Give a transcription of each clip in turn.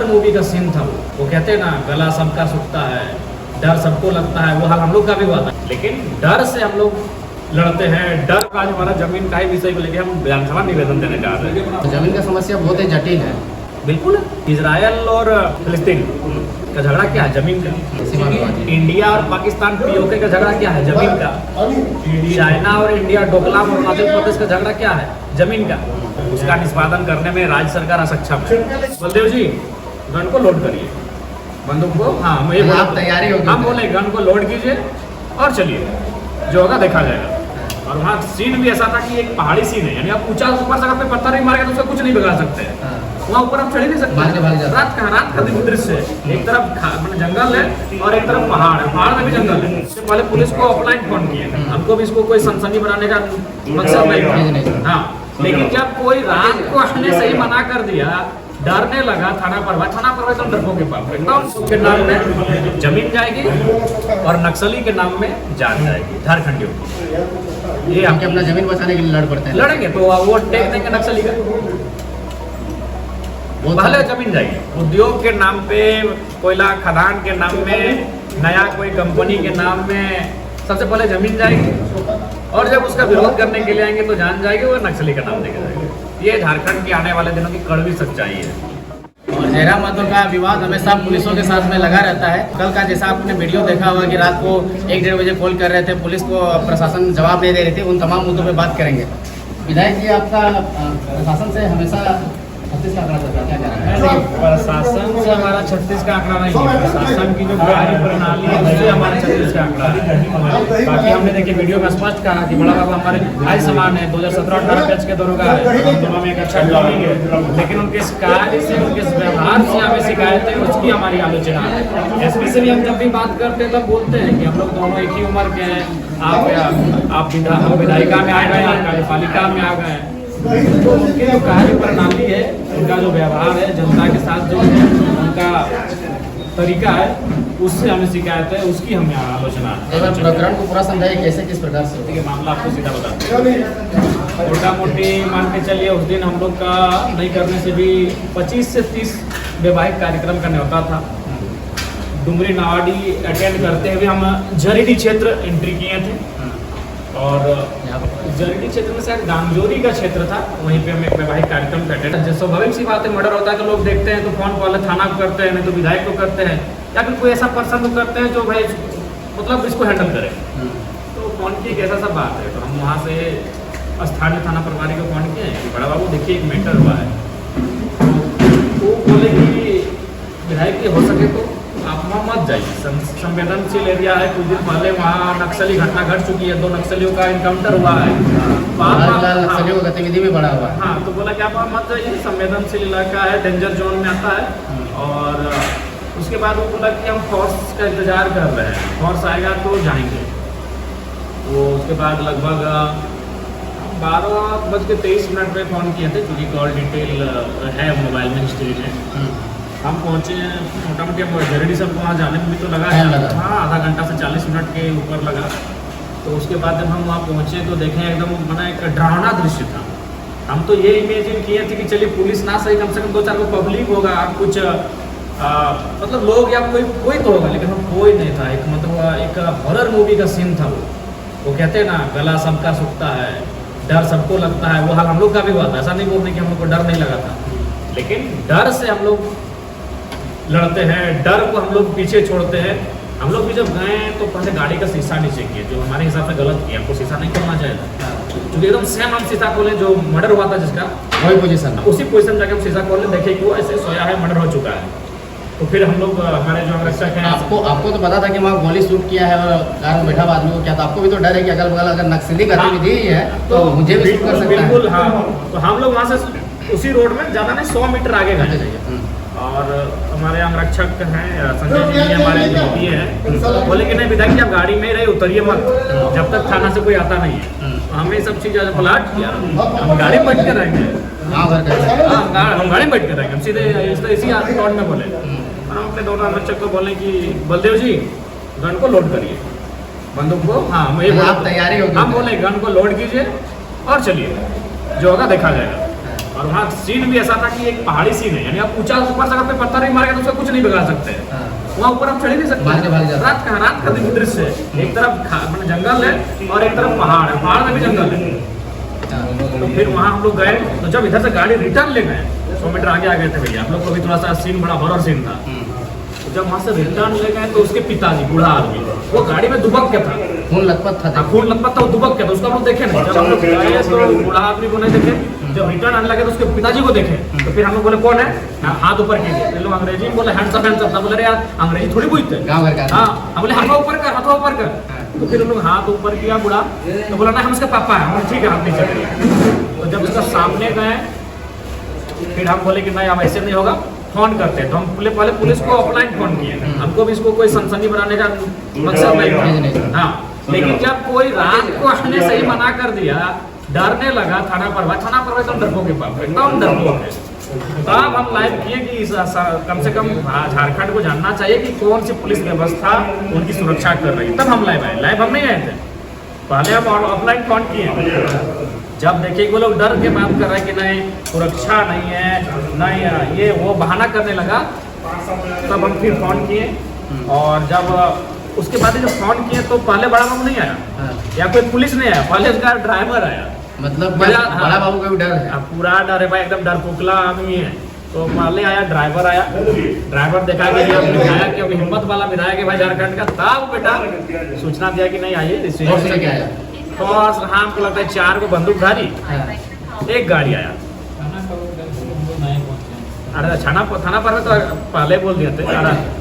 Horror movie का scene था वो कहते हैं ना, गला सबका सूखता है, डर सबको लगता है, वो हाल हम लोग का भी हुआ था। लेकिन डर से हम लोग लड़ते हैं। डर आज हमारा जमीन का ही विषय को लेकर हम विधानसभा निवेदन देने जा रहे हैं। जमीन का समस्या बहुत ही जटिल है। बिल्कुल, इजराइल और फिलिस्तीन का झगड़ा क्या है? जमीन का। इंडिया और पाकिस्तान पीओके का झगड़ा क्या है? जमीन का। चाइना और इंडिया डोकलाम और हिमाचल प्रदेश का झगड़ा क्या है? जमीन का। उसका निष्पादन करने में राज्य सरकार असक्षम है। बलदेव जी, गन को लोड करिए, बंदूक को। हाँ, तैयारी होगी। हम बोले गन को लोड कीजिए और चलिए, जो होगा देखा जाएगा। और वहाँ सीन भी ऐसा था कि एक पहाड़ी सीन है, यानी आप ऊंचा ऊपर से अगर पत्थर नहीं मारेगा तो उसका कुछ नहीं बिगाड़ सकते। वहाँ ऊपर आप चढ़ ही नहीं सकते। रात का दृश्य है, एक तरफ जंगल है और एक तरफ पहाड़ है, पहाड़ में भी जंगल है। इससे पहले पुलिस को ऑफलाइन फोन किए, हमको भी इसको कोई सनसनी बनाने का मकसद नहीं था। हाँ, लेकिन जब कोई रात को आने से ही मना कर दिया, डरने लगा थाना प्रभारी तो डरपों के पास एकदम के नाम में जमीन जाएगी और नक्सली के नाम में जान जाएगी झारखंडियों की। ये हम अपना जमीन बचाने के लिए लड़ पड़ते हैं। लड़ेंगे तो वो टेक देंगे नक्सली का, पहले जमीन जाएगी। उद्योग के नाम पे, कोयला खदान के नाम में, नया कोई कंपनी के नाम में सबसे पहले जमीन जाएगी और जब उसका विरोध करने के लिए आएंगे तो जान जाएगी, वो नक्सली का नाम देके जाएंगे। ये झारखंड की आने वाले दिनों की कड़वी सच्चाई है। और जयराम महतो का विवाद हमेशा पुलिसों के साथ में लगा रहता है। कल का जैसा आपने वीडियो देखा होगा कि रात को 1-1:30 बजे कॉल कर रहे थे, पुलिस को प्रशासन जवाब नहीं दे रही थी। उन तमाम मुद्दों पे बात करेंगे। विधायक जी, आपका प्रशासन से हमेशा 36 का आंकड़ा चलता है, क्या कहना है? प्रशासन से हमारा 36 का आंकड़ा नहीं है, प्रशासन की जो कार्य प्रणाली है उससे हमारा 36 का आंकड़ा है। बाकी हमने देखिए वीडियो में स्पष्ट कहा कि बड़ा बाबा हमारे भाई समान है, 2017-18 बैच के दरोगा है, हम दोनों में एक अच्छा जॉइनिंग है। लेकिन उनके कार्य से, उनके व्यवहार से हमें शिकायत है, उसकी हमारी आलोचना है। एसपी से भी हम जब भी बात करते हैं तब बोलते हैं कि हम लोग दोनों एक ही उम्र के हैं, आप विधायिका में आ गए, आप कार्यपालिका में आ गए। तो उनकी जो कार्य प्रणाली है, उनका जो व्यवहार है, जनता के साथ जो है उनका तरीका है, उससे हमें शिकायत है, उसकी हमें आलोचना है। प्रकरण को पूरा समझाइए, कैसे किस प्रकार से? ठीक है, मामला आपको सीधा बताते हैं। मोटा मोटी मान के चलिए, उस दिन हम लोग का नहीं करने से भी 25 से 30 वैवाहिक कार्यक्रम का न्योता था। डुमरी नावाडी अटेंड करते हुए हम झरीडी क्षेत्र एंट्री किए थे और झरीडी क्षेत्र में शायद गांगजोरी का क्षेत्र था, वहीं पे हम एक वैवाहिक कार्यक्रम अटेंड। जैसे स्वाभाविक सी बात है, मर्डर होता है तो लोग देखते हैं तो फोन पहले थाना को करते हैं, नहीं तो विधायक को करते हैं, या फिर कोई ऐसा पर्सन को करते हैं जो भाई मतलब इसको हैंडल करे। तो फोन की एक ऐसा सब बात है, तो हम वहाँ से स्थानीय थाना प्रभारी को फोन किए कि बड़ा बाबू देखिए एक मैटर हुआ है। तो वो बोले कि विधायक की हो सके तो आप वहाँ मत जाइए, संवेदनशील एरिया है। कुछ दिन पहले वहाँ नक्सली घटना घट चुकी है, 2 नक्सलियों का इनकाउंटर हुआ है, नक्सलियों की गतिविधि भी बढ़ा हुआ है। हाँ, तो बोला कि आप वहाँ मत जाइए, संवेदनशील इलाका है, डेंजर जोन में आता है। और उसके बाद वो बोला कि हम फोर्स का इंतजार कर रहे हैं, फोर्स आएगा तो जाएंगे। वो उसके बाद लगभग 12:23 पे फ़ोन किए थे, क्योंकि कॉल डिटेल है मोबाइल में, हिस्ट्री में। हम पहुँचे, मोटा मोटी हम झरीडी सब वहाँ जाने में भी तो लगा है, हाँ, आधा घंटा से 40 मिनट के ऊपर लगा। तो उसके बाद जब हम वहाँ पहुँचे तो देखें एकदम मना एक डरावना दृश्य था। हम तो ये इमेजिन किए थे कि चलिए पुलिस ना सही, कम से कम 2-4 को पब्लिक होगा, कुछ मतलब लोग या कोई तो होगा, लेकिन कोई नहीं था। एक मतलब एक हॉरर मूवी का सीन था वो कहते हैं ना, गला सबका सूखता है, डर सबको लगता है, वो हाल हम लोग का भी हुआ था। ऐसा नहीं बोलते कि हम लोग को डर नहीं लगा था, लेकिन डर से हम लोग लड़ते हैं, डर को हम लोग पीछे छोड़ते हैं। हम लोग भी जब गए तो पहले गाड़ी का शीशा नीचे किए, जो हमारे हिसाब से गलत किया, हमको शीशा नहीं खोलना चाहिए, क्योंकि एकदम सेम हम शीशा खोले जो मर्डर हुआ था जिसका, वही पोजीशन, उसी पोजीशन जाके हम शीशा खोले, देखे कि वो ऐसे सोया है, मर्डर हो चुका है। तो फिर हम लोग, हमारे जो अंगरक्षक हैं, आपको तो पता था कि वहाँ गोली शूट किया है और कार में बैठा आदमी को क्या था? आपको भी तो डर है कि अगल बगल अगर नक्सली गतिविधि है तो मुझे भी शूट कर सकता है। बिल्कुल, हाँ। तो हम लोग वहाँ से उसी रोड में ज़्यादा नहीं 100 मीटर आगे गए, और हमारे अंगरक्षक हैं संजय जी, हमारे DPO हैं, बोले कि नहीं विधायक जी आप गाड़ी में ही रहे, उतरिए मत जब तक थाना से कोई आता नहीं है। हमें सब चीज़ प्लाट किया, हम गाड़ी में बैठ के रहेंगे, हाँ हम गाड़ी में बैठ के रहेंगे, हम सीधे इसी स्पॉट में बोले। और हम अपने दोनों अंगरक्षक को बोले कि बलदेव जी गन को लोड करिए, बंदूक को। हाँ, तैयारी होगी। हम बोले गन को लोड कीजिए और चलिए, जो होगा देखा जाएगा। और वहाँ सीन भी ऐसा था कि एक पहाड़ी सीन है, यानी आप ऊंचा ऊपर से अगर कोई पत्थर नहीं मारेगा तो उसका कुछ नहीं बिगाड़ सकते। वहाँ ऊपर हम चढ़ ही नहीं सकते। रात का दृश्य है, एक तरफ जंगल है और एक तरफ पहाड़ है, पहाड़ में भी जंगल है। तो फिर वहाँ हम लोग गए, तो जब इधर से गाड़ी रिटर्न ले गए 100 मीटर आगे आ गए थे भैया, हम लोग को भी थोड़ा सा सीन बड़ा हॉरर सीन था। तो जब वहाँ से रिटर्न ले गए तो उसके पिताजी बूढ़ा आदमी वो गाड़ी में दुबक के था, खून लथपथ था, वो दुबक के था, उसको हम लोग देखे नहीं। जब हम लोग गए तो बूढ़ा आदमी को नहीं देखे, जब रिटर्न आने लगे तो उसके पिताजी को देखे। तो फिर हम लोग बोले कौन है, हाथ ऊपर कीजिए। लोग अंग्रेजी में बोले हैंड्स अप हैंड्स अप। बोले यार अंग्रेजी थोड़ी पूछते हैं। हाँ, हम बोले हाथ ऊपर कर, हाथ ऊपर कर। तो फिर हम लोग हाथ ऊपर किया बूढ़ा, तो बोला ना हम उसके पापा हैं। ठीक है, हाथ नीचे करिए। तो जब उसका सामने गए फिर हम बोले कि नहीं अब ऐसे नहीं होगा, फोन करते हैं। तो हम पहले पुलिस को ऑफलाइन फोन किए, हमको भी इसको कोई सनसनी बनाने का मकसद नहीं था। हाँ, लेकिन जब कोई रात को आने से ही मना कर दिया, डरने लगा थाना पर एकदम डरपोक के पास, एकदम डरपोक है। तब हम लाइव किए कि कम से कम झारखंड को जानना चाहिए कि कौन सी पुलिस व्यवस्था उनकी सुरक्षा कर रही है। तब हम लाइव आए, लाइव हम नहीं आए थे, पहले हम ऑफलाइन फोन किए। जब देखिए वो लोग डर के बात कर रहे हैं कि नहीं सुरक्षा नहीं है, नहीं ये वो बहाना करने लगा, तब हम फिर फोन किए। और जब उसके बाद जब फोन किए तो पहले बड़ा बाबू नहीं आया या कोई पुलिस नहीं आया, पहले उसका ड्राइवर आया। मतलब बड़ा बाबू का भी डर है? पूरा डर है भाई, एकदम डरपोकला आदमी है। तो पहले आया ड्राइवर आया, ड्राइवर देखा कि ये विधायक क्योंकि हिम्मत वाला विधायक है भाई झारखंड का, तब बेटा सूचना दिया कि नहीं आइए। तो हाँ हमको लगता है 4 को बंदूकधारी, एक गाड़ी आया। अरे थाना पर में तो पहले बोल दिए थे।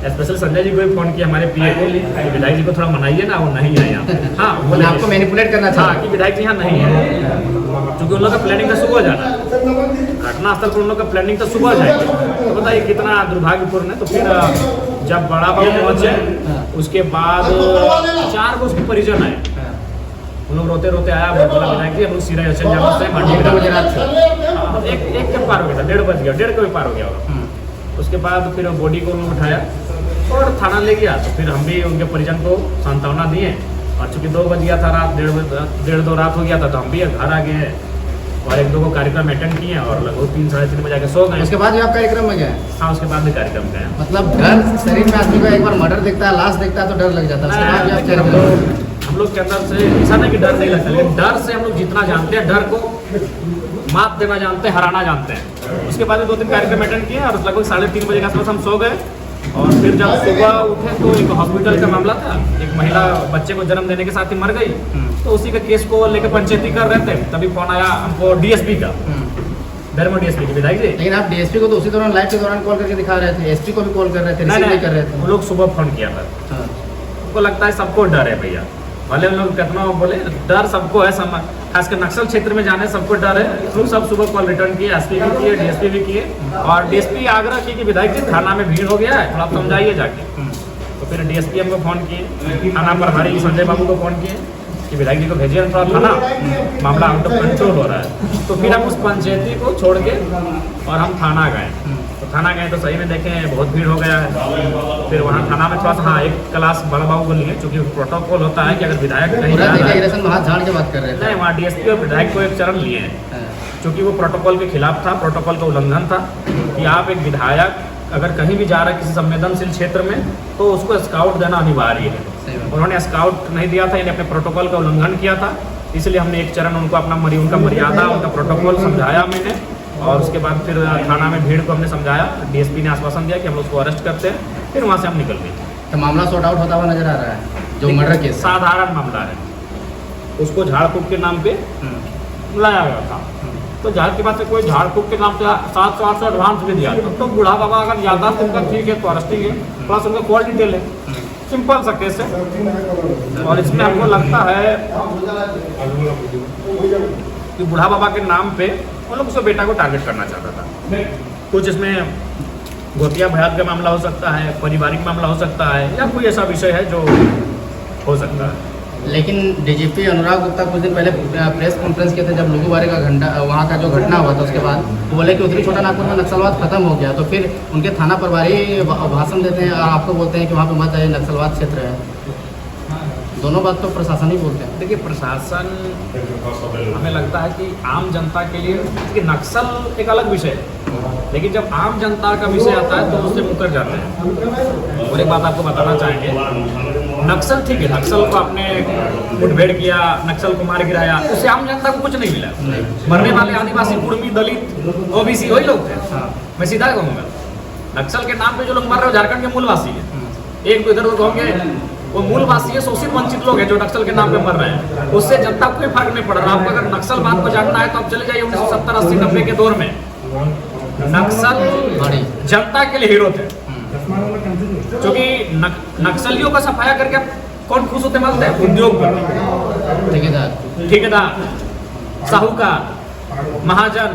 स्पेशल संजय जी को भी फोन किया, हमारे पीए को, विधायक जी को थोड़ा मनाइए ना, वो नहीं आए यहाँ। हाँ, बोले आपको मैनिपुलेट करना था कि विधायक जी यहाँ नहीं है, क्योंकि उन लोग का प्लानिंग था सुबह जाना, घटनास्थल पर उन लोग का प्लानिंग था सुबह जाएंगे। तो बताइए कितना दुर्भाग्यपूर्ण है। तो फिर जब बड़ा बाबू पहुँचे उसके बाद 4 को उसके परिजन आए, उन लोग रोते रोते आया, बोला विधायक जी हम लोग सीधा से एक के पार हो गया था, 1:30 बज गया, 1:30 को भी पार हो गया होगा। उसके बाद फिर बॉडी को उन्होंने उठाया और थाना ले गया। तो फिर हम भी उनके परिजन को सांत्वना दिए, और चूँकि 2 बज गया था रात, 1:30-2 रात हो गया था, तो हम भी घर आ गए और 1-2 को कार्यक्रम अटेंड किए और लगभग 3-3:30 बजे जाके सो गए। उसके बाद भी आप कार्यक्रम में गए? हाँ, उसके बाद भी कार्यक्रम गए। मतलब डर शरीर में आदमी को एक बार मर्डर दिखता है, लाश दिखता है तो डर लग जाता है, उसके बाद भी आप हम लोग के अंदर से ऐसा नहीं कि डर नहीं लगता, लेकिन डर से हम लोग जितना जानते हैं, डर को मात देना जानते हैं, हराना जानते हैं। उसके बाद 2-3 कार्यक्रम अटेंड किए और लगभग 3:30 बजे के आसपास हम सो गए। और फिर जब सुबह उठे तो एक हॉस्पिटल का मामला था, एक महिला बच्चे को जन्म देने के साथ ही मर गई। तो उसी का केस को लेकर पंचायती कर रहे थे, तभी फोन आया हमको डीएसपी का, धर्म डीएसपी के विधायक जी। लेकिन आप डीएसपी को तो उसी दौरान लाइव के दौरान कॉल करके दिखा रहे थे, एसपी को भी कॉल कर रहे थे, रिसीव नहीं कर रहे थे? वो लोग सुबह फोन किया था। हमको लगता है सबको डर है भैया, भले उन लोग कितना बोले, डर सबको है, खासकर नक्सल क्षेत्र में जाने सबको डर है। लोग सब सुबह कॉल रिटर्न किए, एसपी भी किए, डीएसपी भी किए, और डीएसपी आग्रह किए कि विधायक जी थाना में भीड़ हो गया है, थोड़ा समझाइए जाके। तो फिर डीएसपी हमको फ़ोन किए, थाना पर हमारी संजय बाबू को फ़ोन किए कि विधायक जी को भेजिए हम थोड़ा थाना, मामला आउट ऑफ कंट्रोल हो रहा है। तो फिर हम उस पंचायती को छोड़ के और हम थाना गए। तो थाना गए तो सही में देखें बहुत भीड़ हो गया है। फिर वहाँ थाना में थोड़ा सा हाँ एक क्लास बड़ा बाबू को लिए, चूँकि प्रोटोकॉल होता है कि अगर विधायक कहीं हाथ झाड़ के बात कर रहे थे, नहीं वहाँ डीएसपी और विधायक को एक चरण लिए हैं, क्योंकि वो प्रोटोकॉल के खिलाफ था, प्रोटोकॉल का उल्लंघन था कि आप एक विधायक अगर कहीं भी जा रहा है किसी संवेदनशील क्षेत्र में तो उसको स्काउट देना अनिवार्य है। उन्होंने स्काउट नहीं दिया था, यानी अपने प्रोटोकॉल का उल्लंघन किया था, इसलिए हमने एक चरण उनको अपना उनका मर्यादा, उनका प्रोटोकॉल समझाया मैंने। और उसके बाद फिर थाना में भीड़ को हमने समझाया, डीएसपी ने आश्वासन दिया कि हम उसको अरेस्ट करते हैं, फिर वहाँ से हम निकल गए। तो मामला सॉर्ट आउट होता हुआ नजर आ रहा है, जो मर्डर केस साधारण मामला है, उसको झाड़ फूक के नाम पे लाया गया था। तो झाड़ के बाद से कोई झाड़ फूक के नाम से 700-800 एडवांस भी दिया था। तो बूढ़ा बाबा अगर ज़्यादा उनका ठीक है तो अरेस्टिंग है, प्लस उनका कॉल डिटेल है, सिंपल सा केस है। और इसमें हमको लगता है कि बूढ़ा बाबा के नाम पे उन लोग उसके बेटा को टारगेट करना चाहता था। कुछ इसमें गोतिया भयात का मामला हो सकता है, पारिवारिक मामला हो सकता है, या कोई ऐसा विषय है जो हो सकता है। लेकिन डीजीपी अनुराग गुप्ता कुछ दिन पहले प्रेस कॉन्फ्रेंस किए थे, जब लोगूवारी का वहाँ का जो घटना हुआ था उसके बाद वो बोले कि उत्तरी छोटा नागपुर में नक्सलवाद खत्म हो गया। तो फिर उनके थाना प्रभारी भाषण देते हैं और आपको बोलते हैं कि वहाँ पे मत आइए, नक्सलवाद क्षेत्र है। दोनों बात तो प्रशासन ही बोलते हैं। देखिए प्रशासन हमें लगता है कि आम जनता के लिए कि नक्सल एक अलग विषय है, लेकिन जब आम जनता का विषय आता है तो उससे मुकर जाते हैं। और एक बात आपको बताना चाहेंगे, नक्सल ठीक है, नक्सल को आपने मुठभेड़ किया, नक्सल को मार गिराया, उससे आम जनता को कुछ नहीं मिला। मरने वाले आदिवासी, कुर्मी, दलित, ओबीसी वही लोग थे। मैं सीधा कहूँगा, नक्सल के नाम पे जो लोग मर रहे हो झारखंड के मूलवासी है। एक इधर उधर कहोगे वो मूलवासी है, शोषित वंचित लोग हैं जो नक्सल के नाम पे मर रहे हैं, उससे जनता को कोई फर्क नहीं पड़ रहा। आपको अगर नक्सलवाद को जानना है तो आप चले जाइए 1970, 80, 90 के दौर में नक्सल जनता के लिए हीरो थे, क्योंकि नक्सलियों का सफाया करके कौन खुश होते मालूम है? उद्योग, ठेकेदार, साहूकार, महाजन,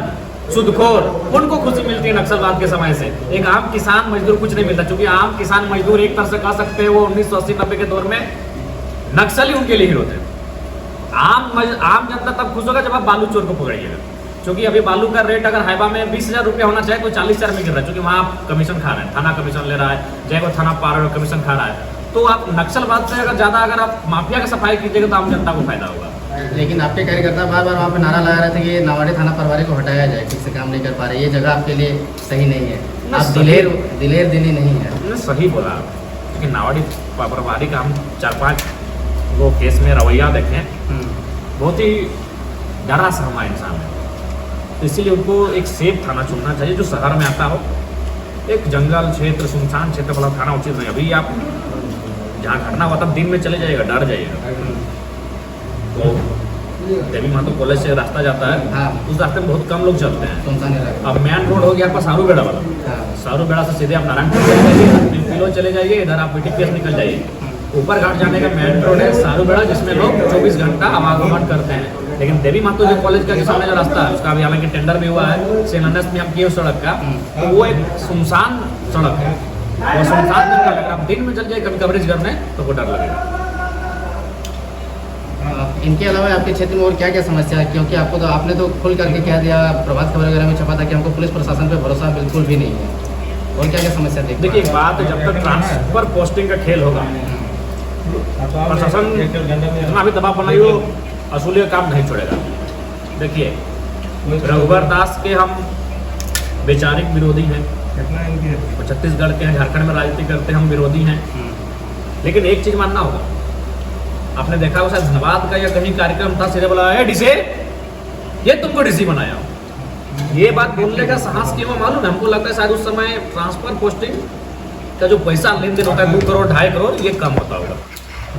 सुदखोर, उनको खुशी मिलती है नक्सलवाद के समय से। एक आम किसान मजदूर कुछ नहीं मिलता, क्योंकि आम किसान मजदूर एक तरह से कह सकते हैं वो 1980-90 के दौर में नक्सली उनके लिए हीरो थे। आम जनता तब खुश होगा जब आप बालू चोर को पकड़िएगा, क्योंकि अभी बालू का रेट अगर हाइबा में 20,000 रुपया होना चाहिए तो 40,000 में गिर रहा है, क्योंकि वहाँ आप कमीशन खा रहे हैं, थाना कमीशन ले रहा है, जय को थाना पार कमीशन खा रहा है। तो आप नक्सलवाद से अगर आप माफिया का सफाई कीजिएगा तो आम जनता को फायदा होगा। लेकिन आपके कार्यकर्ता बार बार वहाँ पे नारा लगा रहे थे कि नावाडी थाना प्रभारी को हटाया जाए, ठीक से काम नहीं कर पा रहे, ये जगह आपके लिए सही नहीं है, आप दिलेर दिली नहीं है। सही बोला, क्योंकि नावाडी प्रभारी का हम 4-5 वो केस में रवैया देखें, बहुत ही डरा सहमा इंसान है, तो इसीलिए उनको एक सेफ थाना चुनना चाहिए जो शहर में आता हो। एक जंगल क्षेत्र, सुनसान क्षेत्र वाला थाना उचित नहीं। अभी आप जहाँ घटना हुआ तब दिन में चले जाइएगा, डर जाइएगा। तो देवी मातो कॉलेज से रास्ता जाता है, हाँ। उस रास्ते में बहुत कम लोग चलते हैं। अब मेन रोड हो गया आपका सारूबेड़ा वाला, हाँ। सारूबेड़ा से सीधे आप नारायणपुर चले जाइए, किलो चले जाइए, इधर आप BTPS निकल जाइए। ऊपर घाट जाने का मेन रोड है सारूबेड़ा, जिसमें लोग 24 घंटा आवागमन करते हैं। लेकिन देवी मातो जो कॉलेज का सामने जो रास्ता है उसका अभी हालांकि टेंडर भी हुआ है, शिलान्यास में हम किए उस सड़क का, तो वो एक सुनसान सड़क है, वो सुनसान दिन का लग रहा है। दिन में चल जाए कभी कवरेज करने तो वो डर लगेगा। इनके अलावा आपके क्षेत्र में और क्या क्या समस्या है? क्योंकि आपने तो खुल करके कह दिया, प्रभात खबर वगैरह में छपा था कि हमको पुलिस प्रशासन पे भरोसा बिल्कुल भी नहीं है, और क्या क्या समस्या देखिए एक बात है, जब तक ट्रांसफर पोस्टिंग का खेल होगा, प्रशासन जितना भी दबाव बनाई हो असूली का काम नहीं छोड़ेगा। देखिए रघुवर दास के हम वैचारिक विरोधी हैं, छत्तीसगढ़ के हैं, झारखंड में राजनीति करते हैं, हम विरोधी हैं। लेकिन एक चीज़ मानना होगा, आपने देखा हो शायद धनबाद का या कहीं कार्यक्रम था, सीधे बोला है डीसी, ये तुमको डीसी बनाया। ये बात बोलने का साहस क्यों मालूम है? हमको लगता है शायद उस समय ट्रांसफर पोस्टिंग का जो पैसा लेन देन होता है 2 करोड़ 2.5 करोड़, ये कम होता होगा।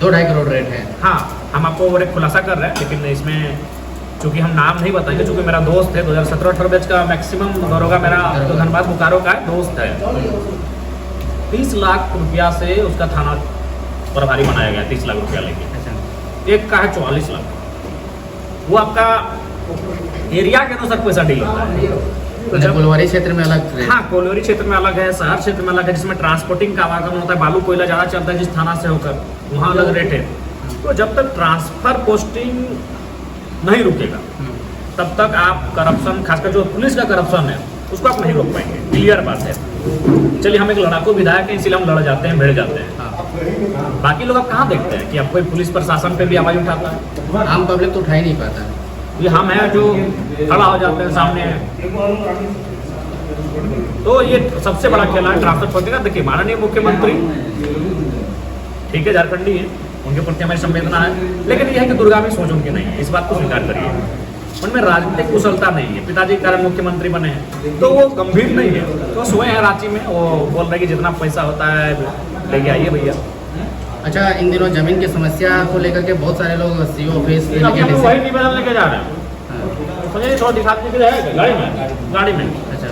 2-2.5 करोड़ रेट है। हाँ, हम आपको और एक खुलासा कर रहे हैं, लेकिन इसमें चूंकि हम नाम नहीं बताएंगे, चूंकि मेरा दोस्त है 2017-18 बैच का मैक्सिमम दरोगा मेरा तो धनबाद बोकारो का दोस्त है। 30 लाख रुपया से उसका थाना प्रभारी बनाया गया, 30 लाख रुपया लेके। एक का है 44 लाख। वो आपका एरिया के अनुसार पैसा डील होता है। जब कोलवारी क्षेत्र में अलग रेट। हाँ, कोलवारी क्षेत्र में अलग है, शहर क्षेत्र में अलग है, जिसमें ट्रांसपोर्टिंग का आवागमन होता है, बालू कोयला ज़्यादा चलता है जिस थाना से होकर, वहाँ अलग रेट है। तो जब तक ट्रांसफर पोस्टिंग नहीं रुकेगा तब तक आप करप्शन, खासकर जो पुलिस का करप्शन है उसको आप नहीं रोक पाएंगे, क्लियर बात है। चलिए हम एक लड़ाकू विधायक हैं, इसीलिए हम लड़ जाते हैं, भिड़ जाते हैं। बाकी लोग आप कहाँ देखते हैं कि अब कोई पुलिस प्रशासन पे भी आवाज उठाता है? आम पब्लिक तो उठा ही नहीं पाता। ये हम हैं जो खड़ा हो जाते हैं सामने। तो ये सबसे बड़ा खेला है ट्रांसफर पोस्टिंग का। देखिए माननीय मुख्यमंत्री ठीक है, झारखंडी है, उनके प्रति हमारी संवेदना है, लेकिन यह है कि दूरगामी सोच उनकी नहीं है, इस बात को स्वीकार करिए। उनमें राजनीतिक कुशलता नहीं है, पिताजी के कारण मुख्यमंत्री बने हैं, तो वो गंभीर नहीं है। तो सोए हैं रांची में, वो बोल रहे कि जितना पैसा होता है लेके आइए भैया। अच्छा, इन दिनों जमीन की समस्या को लेकर के बहुत सारे लोग CO ऑफिस वही निवेदन लेके जा रहे हैं। समझिए थोड़ा दिखा दीजिए गाड़ी में। अच्छा,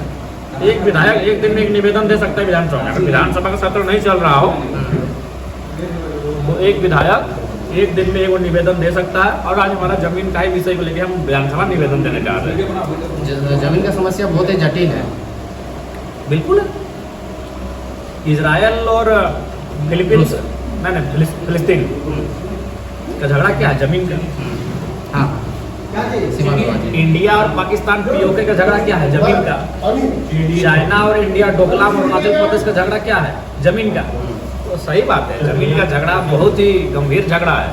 एक विधायक एक दिन में एक निवेदन दे सकता है विधानसभा में। अगर विधानसभा का सत्र नहीं चल रहा हो तो एक विधायक एक दिन में एक निवेदन दे सकता है। और आज हमारा जमीन का ही विषय को लेकर हम विधानसभा निवेदन देने जा रहे हैं। जमीन का समस्या बहुत ही जटिल है। बिल्कुल है। इजराइल और फिलीपींस नहीं फिलिस्तीन का झगड़ा क्या है? जमीन का। हाँ, इंडिया और पाकिस्तान POK का झगड़ा क्या है? जमीन का। चाइना और इंडिया, डोकलाम और अरुणाचल प्रदेश का झगड़ा क्या है? जमीन का। तो सही बात है, जमीन का झगड़ा बहुत ही गंभीर झगड़ा है,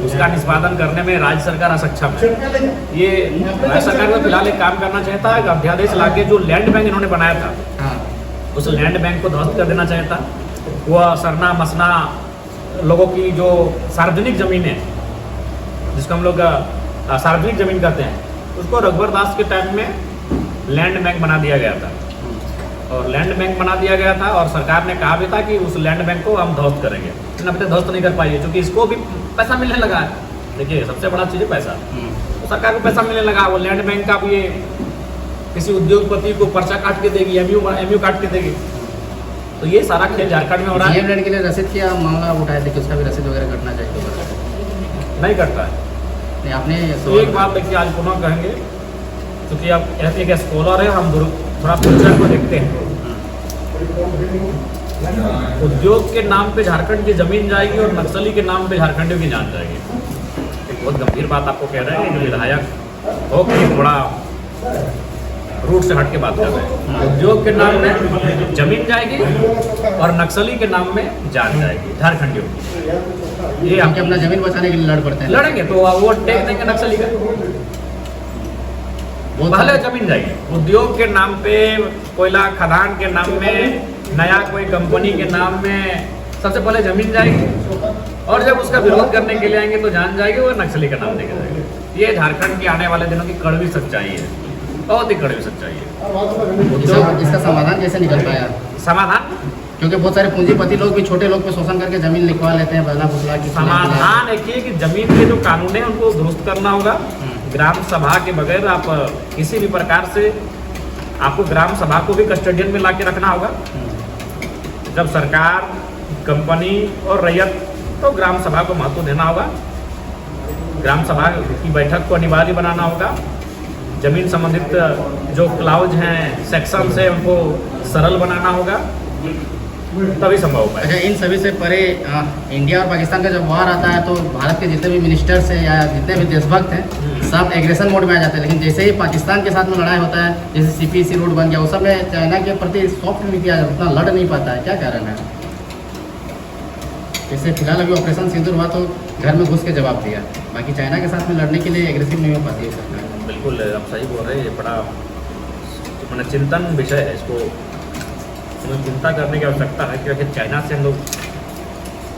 उसका निष्पादन करने में राज्य सरकार असक्षम है। ये राज्य सरकार को फिलहाल एक काम करना चाहता है कि अध्यादेश लाके जो लैंड बैंक इन्होंने बनाया था, हाँ, उस लैंड बैंक को ध्वस्त कर देना चाहता। वह सरना मसना लोगों की जो सार्वजनिक ज़मीनें, जिसको हम लोग सार्वजनिक ज़मीन कहते हैं, उसको रघुवर दास के टाइम में लैंड बैंक बना दिया गया था। और लैंड बैंक बना दिया गया था और सरकार ने कहा भी था कि उस लैंड बैंक को हम ध्वस्त करेंगे, लेकिन अभी तक ध्वस्त नहीं कर पाई, क्योंकि इसको भी पैसा मिलने लगा है। देखिए सबसे बड़ा चीज़ है पैसा, तो सरकार को पैसा मिलने लगा। वो लैंड बैंक का भी ये किसी उद्योगपति को पर्चा काट के देगी, एमयू काट के देगी। तो ये सारा खेल झारखंड में हो रहा है। लैंड के लिए रसीद क्या मामला उठाए थे कि उसका भी रसीद वगैरह कटना चाहिए? नहीं करता है। नहीं, आपने तो एक बात देखिए, आज पुनः कहेंगे, क्योंकि आप एक स्कॉलर है, हम थोड़ा फ्यूचर को देखते हैं। उद्योग के नाम पे झारखंड की जमीन जाएगी और नक्सली के नाम पे झारखंडियों की जान जाएगी। एक बहुत गंभीर बात आपको कह रहे हैं कि विधायक हो कि थोड़ा रूट से हट के बात कर रहे हैं। उद्योग के नाम में जमीन जाएगी और नक्सली के नाम में जान जाएगी झारखंडियों की। ये हम अपना जमीन बचाने के लिए लड़ पड़ते हैं, लड़ेंगे तो वो टेक देंगे नक्सली का, पहले जमीन जाएगी। उद्योग के नाम पे, कोयला खदान के नाम में, नया कोई कंपनी के नाम में सबसे पहले जमीन जाएगी, और जब उसका विरोध करने के लिए आएंगे तो जान जाएगी, वो नक्सली का नाम देके जाएंगे। ये झारखंड की आने वाले दिनों की कड़वी सच्चाई है, बहुत ही कड़वी सच्चाई है। इसका समाधान कैसे निकल पाया? समाधान, क्योंकि बहुत सारे पूंजीपति लोग भी छोटे लोग पे शोषण करके जमीन लिखवा लेते हैं, बदला फुसला की। समाधान एक ही कि जमीन के जो कानून है उनको दुरुस्त करना होगा। ग्राम सभा के बगैर आप किसी भी प्रकार से, आपको ग्राम सभा को भी कस्टडियन में ला के रखना होगा। जब सरकार, कंपनी और रैयत, तो ग्राम सभा को महत्व देना होगा। ग्राम सभा की बैठक को अनिवार्य बनाना होगा। जमीन संबंधित जो क्लाउज हैं, सेक्शंस हैं, उनको सरल बनाना होगा, तभी संभव हो पाएगा। अच्छा, इन सभी से परे इंडिया और पाकिस्तान का जब वार आता है तो भारत के जितने भी मिनिस्टर्स हैं या जितने भी देशभक्त हैं, सब एग्रेशन मोड में आ जाते हैं। लेकिन जैसे ही पाकिस्तान के साथ में लड़ाई होता है, जैसे CPEC रूट बन गया, उस सब में चाइना के प्रति सॉफ्ट नीति आ, उतना लड़ नहीं पाता है। क्या कारण है? जैसे फिलहाल अभी ऑपरेशन सिंदूर हुआ तो घर में घुस के जवाब दिया, बाकी चाइना के साथ में लड़ने के लिए एग्रेसिव नहीं हो पाती है सरकार। बिल्कुल आप सही बोल रहे हैं, ये बड़ा मैंने चिंतन विषय है। इसको हमें चिंता करने की आवश्यकता है, क्योंकि चाइना से हम लोग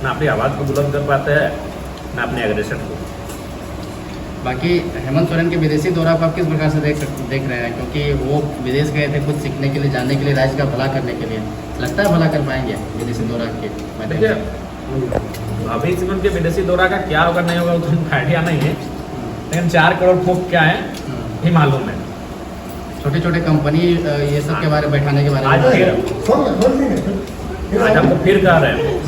ना अपनी आवाज़ को बुलंद कर पाते हैं, ना अपने एग्रेशन को। बाकी हेमंत सोरेन के विदेशी दौरा को आप किस प्रकार से देख रहे हैं? क्योंकि वो विदेश गए थे कुछ सीखने के लिए, जानने के लिए, राज्य का भला करने के लिए। लगता है भला कर पाएंगे विदेशी दौरा के? देखिए, अभी से उनके विदेशी दौरा का क्या होगा नहीं होगा तो उनका आइडिया नहीं है, लेकिन 4 करोड़ फूक क्या है ही मालूम है। छोटे छोटे कंपनी ये सब के बारे में, बैठाने के बारे में आज हमको फिर कह रहे हैं,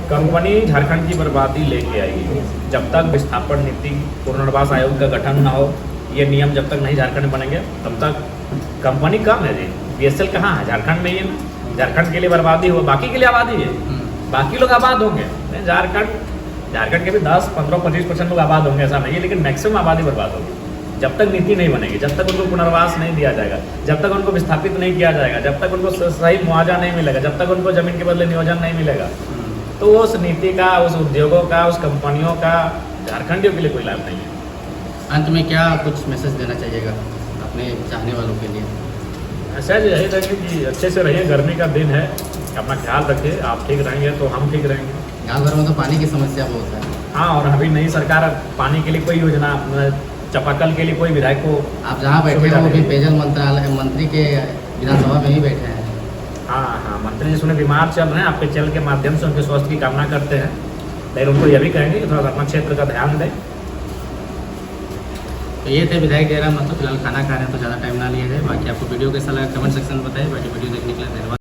कंपनी झारखंड की बर्बादी लेके आएगी। जब तक विस्थापन नीति, पुनर्वास आयोग का गठन ना हो, ये नियम जब तक नहीं झारखंड में बनेंगे, तब तक कंपनी कम है जी। BSL कहाँ है? झारखंड में ही है। झारखंड के लिए बर्बादी हो, बाकी के लिए आबादी है, बाकी लोग आबाद होंगे। झारखंड के भी 10, 15, 25% लोग आबाद होंगे, ऐसा नहीं है, लेकिन मैक्सिमम आबादी बर्बाद होगी जब तक नीति नहीं बनेगी, जब तक उनको पुनर्वास नहीं दिया जाएगा, जब तक उनको विस्थापित नहीं किया जाएगा, जब तक उनको सही मुआवजा नहीं मिलेगा, जब तक उनको जमीन के बदले नियोजन नहीं मिलेगा, तो उस नीति का, उस उद्योगों का, उस कंपनियों का झारखंडियों के लिए कोई लाभ नहीं है। अंत में क्या कुछ मैसेज देना चाहिएगा अपने चाहने वालों के लिए? मैसेज यही रहेंगे कि अच्छे से रहिए, गर्मी का दिन है, अपना ख्याल रखिए। आप ठीक रहेंगे तो हम ठीक रहेंगे। गाँव घर में तो पानी की समस्या बहुत है। हाँ, और अभी नई सरकार पानी के लिए कोई योजना, चापाकल के लिए कोई विधायक को, आप जहाँ बैठे हो वो भी पेयजल मंत्रालय मंत्री के विधानसभा में ही बैठे हैं। हाँ, मंत्री जी सुने बीमार चल रहे हैं, आपके चल के माध्यम से उनके स्वास्थ्य की कामना करते हैं, लेकिन उनको यह भी कहेंगे कि थोड़ा अपना क्षेत्र का ध्यान दें। तो ये थे विधायक जयराम महतो। फिलहाल खाना खा रहे हैं तो ज़्यादा टाइम ना लिया जाए। बाकी आपको वीडियो कैसा लगा कमेंट सेक्शन में बताइए। बाकी वीडियो देखने के लिए धन्यवाद।